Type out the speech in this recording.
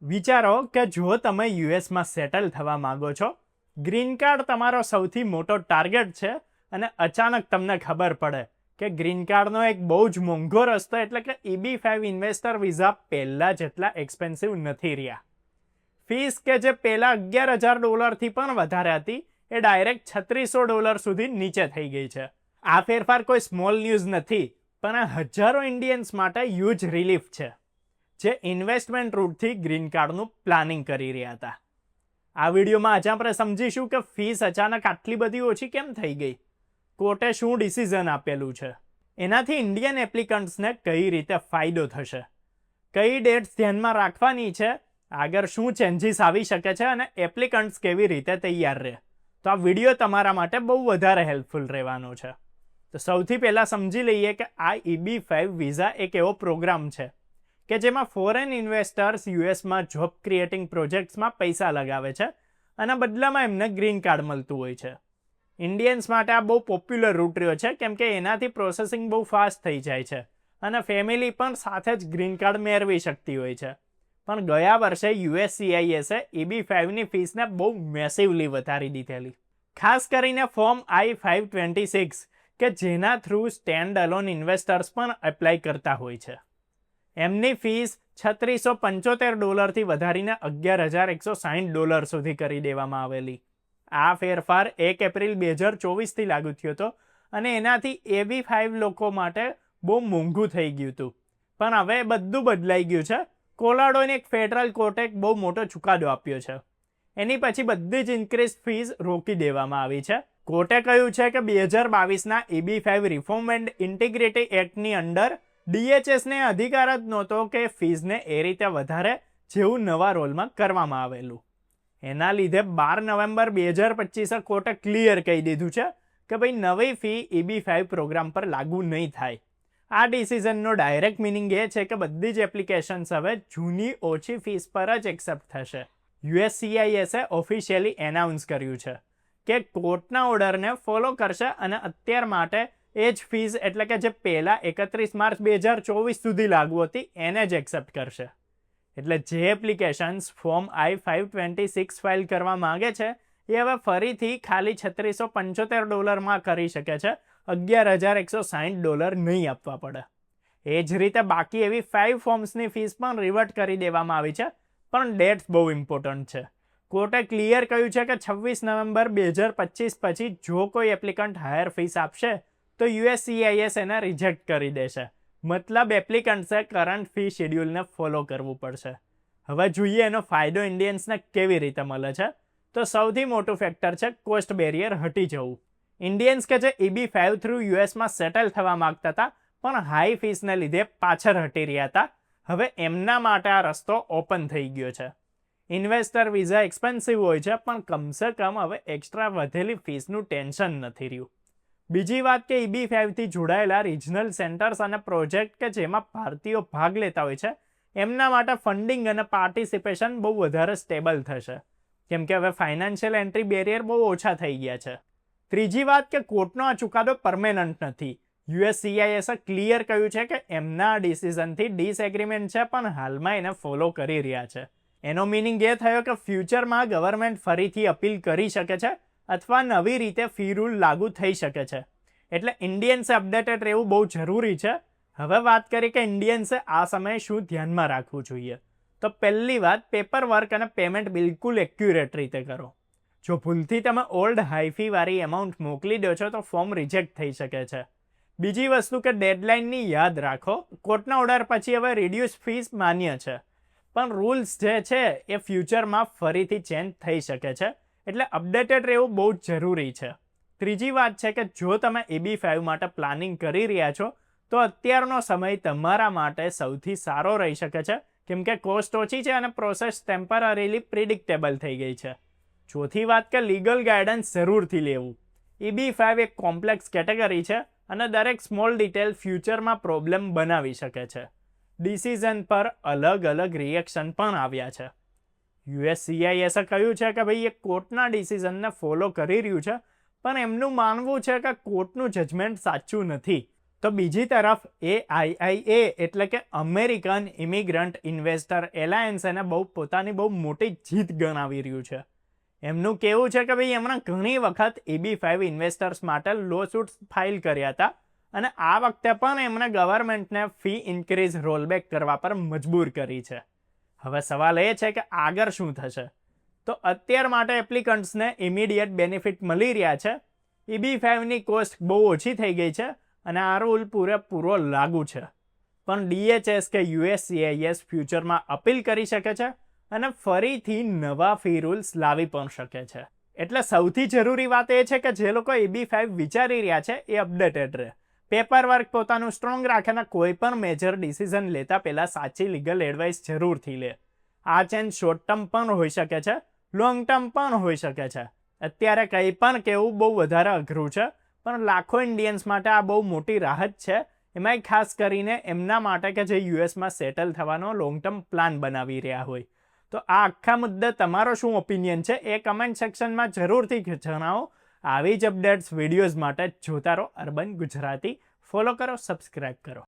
વિચારો કે જો તમે યુએસમાં સેટલ થવા માંગો છો, ગ્રીન કાર્ડ તમારો સૌથી મોટો ટાર્ગેટ છે અને અચાનક તમને ખબર પડે કે ગ્રીન કાર્ડનો એક બહુ જ મોંઘો રસ્તો એટલે કે EB-5 ઇન્વેસ્ટર વિઝા પહેલાં જેટલા એક્સપેન્સિવ નથી રહ્યા. ફીસ કે જે પહેલાં $11,000થી પણ વધારે હતી એ ડાયરેક્ટ $3,600 સુધી નીચે થઈ ગઈ છે. આ ફેરફાર કોઈ સ્મોલ ન્યૂઝ નથી, પણ આ હજારો ઇન્ડિયન્સ માટે હ્યુજ રિલીફ છે જે ઇન્વેસ્ટમેન્ટ રૂટથી ગ્રીન કાર્ડનું પ્લાનિંગ કરી રહ્યા હતા. આ વિડીયોમાં આજે આપણે સમજીશું કે ફીસ અચાનક આટલી બધી ઓછી કેમ થઈ ગઈ, કોર્ટે શું ડિસિઝન આપેલું છે, એનાથી ઇન્ડિયન એપ્લિકન્ટ્સને કઈ રીતે ફાયદો થશે, કઈ ડેટ્સ ધ્યાનમાં રાખવાની છે, આગળ શું ચેન્જીસ આવી શકે છે અને એપ્લિકન્ટ્સ કેવી રીતે તૈયાર રહે. તો આ વિડીયો તમારા માટે બહુ વધારે હેલ્પફુલ રહેવાનો છે. તો સૌથી પહેલાં સમજી લઈએ કે આ EB-5 વિઝા એક એવો પ્રોગ્રામ છે કે જેમાં ફોરેન ઇન્વેસ્ટર્સ યુએસમાં જોબ ક્રિએટિંગ પ્રોજેક્ટ્સમાં પૈસા લગાવે છે અને બદલામાં એમને ગ્રીન કાર્ડ મળતું હોય છે. ઇન્ડિયન્સ માટે આ બહુ પોપ્યુલર રૂટ રહ્યો છે કેમ કે એનાથી પ્રોસેસિંગ બહુ ફાસ્ટ થઈ જાય છે અને ફેમિલી પણ સાથે જ ગ્રીન કાર્ડ મેળવી શકતી હોય છે. પણ ગયા વર્ષે USCISએ EB-5ની ફીસને બહુ મેસિવલી વધારી દીધેલી, ખાસ કરીને ફોર્મ I-526 કે જેના થ્રુ સ્ટેન્ડ અલોન ઇન્વેસ્ટર્સ પણ એપ્લાય કરતા હોય છે. એમની ફીસ $3,675થી વધારીને $11,160 સુધી કરી દેવામાં આવેલી. આ ફેરફાર 1 એપ્રિલ 2024થી લાગુ થયો હતો અને એનાથી EB-5 લોકો માટે બહુ મોંઘું થઈ ગયું હતું. પણ હવે બધું બદલાઈ ગયું છે. કોલોરાડોની એક ફેડરલ કોર્ટે એક બહુ મોટો ચુકાદો આપ્યો છે. એની પછી બધી જ ઇન્ક્રીઝ ફીસ રોકી દેવામાં આવી છે. કોર્ટે કહ્યું છે કે 2022ના EB-5 રિફોર્મ એન્ડ ઇન્ટિગ્રિટી એક્ટની અંડર DHSને અધિકાર જ નહોતો કે ફીઝને એ રીતે વધારે જેવું નવા રોલમાં કરવામાં આવેલું. એના લીધે 12 નવેમ્બર 2025 કોર્ટે ક્લિયર કહી દીધું છે કે ભાઈ નવી ફી EB-5 પ્રોગ્રામ પર લાગુ નહીં થાય. આ ડિસિઝનનો ડાયરેક્ટ મિનિંગ એ છે કે બધી જ એપ્લિકેશન્સ હવે જૂની ઓછી ફીસ પર જ એક્સેપ્ટ થશે. USCISએ ઓફિશિયલી એનાઉન્સ કર્યું છે કે કોર્ટના ઓર્ડરને ફોલો કરશે અને અત્યાર માટે એ જ ફીસ એટલે કે જે પહેલાં 31 માર્ચ 2024 સુધી લાગુ હતી એને જ એક્સેપ્ટ કરશે. એટલે જે એપ્લિકેશન્સ ફોર્મ I-526 ફાઇલ કરવા માંગે છે એ હવે ફરીથી ખાલી $3,675 કરી શકે છે, $11,160 નહીં આપવા પડે. એ જ રીતે બાકી એવી 5 ફોર્મ્સની ફીસ પણ રિવર્ટ કરી દેવામાં આવી છે, પણ ડેટ્સ બહુ ઇમ્પોર્ટન્ટ છે. કોર્ટે ક્લિયર કહ્યું છે કે 26 નવેમ્બર 2025 પછી જો કોઈ એપ્લિકન્ટ હાયર ફીસ આપશે તો USCIS એને રિજેક્ટ કરી દેશે. મતલબ એપ્લિકન્ટ્સે કરંટ ફી શેડ્યુલને ફોલો કરવું પડશે. હવે જોઈએ એનો ફાયદો ઇન્ડિયન્સને કેવી રીતે મળે છે. તો સૌથી મોટું ફેક્ટર છે કોસ્ટ બેરિયર હટી જવું. ઇન્ડિયન્સ કે જે EB-5 થ્રુ યુએસમાં સેટલ થવા માંગતા હતા પણ હાઈ ફીસને લીધે પાછળ હટી રહ્યા હતા, હવે એમના માટે આ રસ્તો ઓપન થઈ ગયો છે. ઇન્વેસ્ટર વિઝા એક્સપેન્સિવ હોય છે પણ કમસે કમ હવે એક્સ્ટ્રા વધેલી ફીસનું ટેન્શન નથી રહ્યું. બીજી વાત કે EB-5થી જોડાયેલા રિજનલ સેન્ટર્સ અને પ્રોજેક્ટ કે જેમાં ભારતીયો ભાગ લેતા હોય છે એમના માટે ફંડિંગ અને પાર્ટિસિપેશન બહુ વધારે સ્ટેબલ થશે કેમ કે હવે ફાઇનાન્શિયલ એન્ટ્રી બેરિયર બહુ ઓછા થઈ ગયા છે. ત્રીજી વાત કે કોર્ટનો આ ચુકાદો પરમેનન્ટ નથી. USCISએ ક્લિયર કહ્યું છે કે એમના ડિસિઝનથી ડિસએગ્રીમેન્ટ છે પણ હાલમાં એને ફોલો કરી રહ્યા છે. એનો મિનિંગ એ થયો કે ફ્યુચરમાં ગવર્મેન્ટ ફરીથી અપીલ કરી શકે છે અથવા નવી રીતે ફી રૂલ લાગુ થઈ શકે છે. એટલે ઇન્ડિયન્સે અપડેટેડ રહેવું બહુ જરૂરી છે. હવે વાત કરી કે ઇન્ડિયન્સે આ સમયે શું ધ્યાનમાં રાખવું જોઈએ. તો પહેલી વાત, પેપર વર્ક અને પેમેન્ટ બિલકુલ એક્યુરેટ રીતે કરો. જો ભૂલથી તમે ઓલ્ડ હાઈફી વાળી એમાઉન્ટ મોકલી દો છો તો ફોર્મ રિજેક્ટ થઈ શકે છે. બીજી વસ્તુ કે ડેડલાઇનની યાદ રાખો. કોર્ટના ઓર્ડર પછી હવે રિડ્યુસ ફીસ માન્ય છે પણ રૂલ્સ જે છે એ ફ્યુચરમાં ફરીથી ચેન્જ થઈ શકે છે, એટલે અપડેટેડ રહેવું બહુ જ જરૂરી છે. ત્રીજી વાત છે કે જો તમે EB-5 માટે પ્લાનિંગ કરી રહ્યા છો તો અત્યારનો સમય તમારા માટે સૌથી સારો રહી શકે છે કેમ કે કોસ્ટ ઓછી છે અને પ્રોસેસ ટેમ્પરરીલી પ્રિડિક્ટેબલ થઈ ગઈ છે. ચોથી વાત કે લીગલ ગાઈડન્સ જરૂરથી લેવું. EB-5 એક કોમ્પ્લેક્સ કેટેગરી છે અને દરેક સ્મોલ ડિટેલ ફ્યુચરમાં પ્રોબ્લેમ બનાવી શકે છે. ડિસિઝન પર અલગ અલગ રિએક્શન પણ આવ્યા છે. USCISએ કહ્યું છે કે ભાઈ એ કોર્ટના ડિસિઝનને ફોલો કરી રહ્યું છે પણ એમનું માનવું છે કે કોર્ટનું જજમેન્ટ સાચું નથી. તો બીજી તરફ AIIA એટલે કે અમેરિકન ઇમિગ્રન્ટ ઇન્વેસ્ટર એલાયન્સ એને પોતાની બહુ મોટી જીત ગણાવી રહ્યું છે. એમનું કહેવું છે કે ભાઈ એમણે ઘણી વખત EB5 ઇન્વેસ્ટર્સ માટે લો સૂટ્સ ફાઇલ કર્યા હતા અને આ વખતે પણ એમણે ગવર્મેન્ટને ફી ઇન્ક્રીઝ રોલબેક કરવા પર મજબૂર કરી છે. હવે સવાલ એ છે કે આગળ શું થશે? તો અત્યાર માટે એપ્લિકન્ટ્સને ઇમિડિયેટ બેનિફિટ મળી રહ્યા છે. EB5ની કોસ્ટ બહુ ઓછી થઈ ગઈ છે અને આ રૂલ પૂરેપૂરો લાગુ છે. પણ DHS કે USCIS ફ્યુચરમાં અપીલ કરી શકે છે અને ફરીથી નવા ફી રૂલ્સ લાવી પણ શકે છે. એટલે સૌથી જરૂરી વાત એ છે કે જે લોકો EB5 વિચારી રહ્યા છે એ અપડેટેડ રહે, પેપર વર્ક પોતાનું સ્ટ્રોંગ રાખે અને કોઈ પણ મેજર ડિસિઝન લેતા પહેલા સાચી લીગલ એડવાઇસ જરૂરથી લે. આ ચેન્જ શોર્ટ ટર્મ પણ હોઈ શકે છે, લોંગ ટર્મ પણ હોઈ શકે છે. અત્યારે કંઈ પણ કહેવું બહુ વધારે અઘરું છે, પણ લાખો ઇન્ડિયન્સ માટે આ બહુ મોટી રાહત છે, એમાંય ખાસ કરીને એમના માટે કે જે યુએસમાં સેટલ થવાનો લોંગ ટર્મ પ્લાન બનાવી રહ્યા હોય. તો આ આખા મુદ્દે તમારો શું ઓપિનિયન છે એ કમેન્ટ સેક્શનમાં જરૂરથી જણાવો. આવી જ અપડેટ્સ વિડીયોઝ માટે જોતા રહો અર્બન ગુજરાતી. ફોલો કરો, સબસ્ક્રાઇબ કરો.